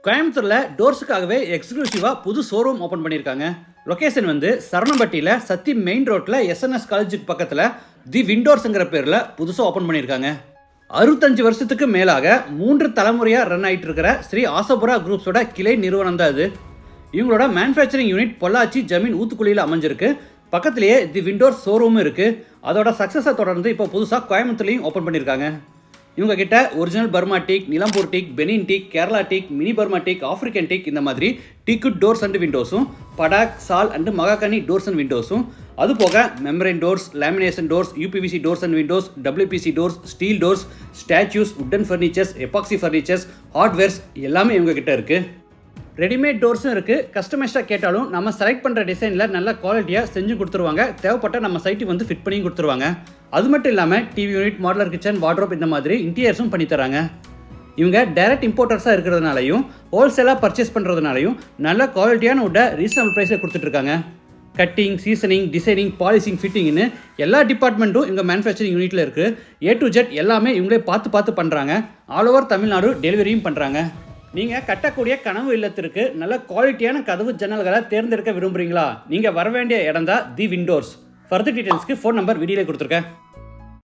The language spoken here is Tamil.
கோயம்புத்தூர்ல டோர்ஸுக்காகவே எக்ஸ்க்ளூசிவா புது ஷோரூம் ஓபன் பண்ணியிருக்காங்க. லொகேஷன் வந்து சரணம்பட்டியில சத்தி மெயின் ரோட்ல எஸ்என்எஸ் காலேஜுக்கு பக்கத்துல தி விண்டோர்ஸ்ங்கிற பேர்ல புதுசா ஓபன் பண்ணியிருக்காங்க. 65 வருஷத்துக்கு மேலாக 3 தலைமுறையா ரன் ஆயிட்டு இருக்கிற ஸ்ரீ ஆசபுரா குரூப்ஸோட கிளை நிறுவனம் தான் இது. இவங்களோட மேனுஃபேக்சரிங் யூனிட் பொள்ளாச்சி ஜமீன் ஊத்துக்குளியில் அமைஞ்சிருக்கு. பக்கத்திலேயே தி விண்டோர்ஸ் ஷோரூமும் இருக்கு. அதோட சக்சஸை தொடர்ந்து இப்போ புதுசாக கோயம்புத்தூர்லையும் ஓப்பன் பண்ணியிருக்காங்க. இவங்க கிட்ட original Burma teak, Nilambur teak, Benin teak, Kerala teak, mini Burma teak, African teak இந்த மாதிரி டீக்குட் டோர்ஸ் அண்ட் விண்டோஸும், padauk, sal and mahogany doors and விண்டோஸும், அது போக membrane doors, lamination doors, UPVC doors and windows, WPC doors, steel doors, statues, wooden furnitures, epoxy furnitures, hardwares எல்லாமே இவங்க கிட்ட இருக்கு. ரெடிமேட் டோர்ஸும் இருக்குது. கஸ்டமைஸ்டாக கேட்டாலும் நம்ம செலக்ட் பண்ணுற டிசைனில் நல்ல குவாலிட்டியாக செஞ்சு கொடுத்துருவாங்க. தேவைப்பட்ட நம்ம சைட்டுக்கு வந்து ஃபிட் பண்ணி கொடுத்துருவாங்க. அது மட்டும் இல்லாமல் TV unit, modeller kitchen, wardrobe இந்த மாதிரி இன்டீரியர்ஸும் பண்ணித்தராங்க. இவங்க டைரக்ட் இம்போர்ட்டர்ஸாக இருக்கிறதுனாலையும் ஹோல்சேலாக பர்ச்சேஸ் பண்ணுறதுனாலையும் நல்ல குவாலிட்டியான உட்டை ரீசனபிள் ப்ரைஸில் கொடுத்துட்ருக்காங்க. கட்டிங், சீசனிங், டிசைனிங், பாலிசிங், ஃபிட்டிங்னு எல்லா டிபார்ட்மெண்ட்டும் இவங்க மேனுஃபேக்சரிங் யூனிட்டில் இருக்குது. A to Z எல்லாமே இவங்களே பார்த்து பண்ணுறாங்க. ஆல் ஓவர் தமிழ்நாடு டெலிவரியும் பண்ணுறாங்க. நீங்கள் கட்டக்கூடிய கனவு இல்லத்திற்கு நல்ல குவாலிட்டியான கதவு ஜன்னல்களை தேர்ந்தெடுக்க விரும்புகிறீங்களா? நீங்கள் வர வேண்டிய இடம் தான் தி விண்டோர்ஸ். ஃபர்தர் டீட்டெயில்ஸ்க்கு ஃபோன் நம்பர் வீடியோவில் கொடுத்துருக்கேன்.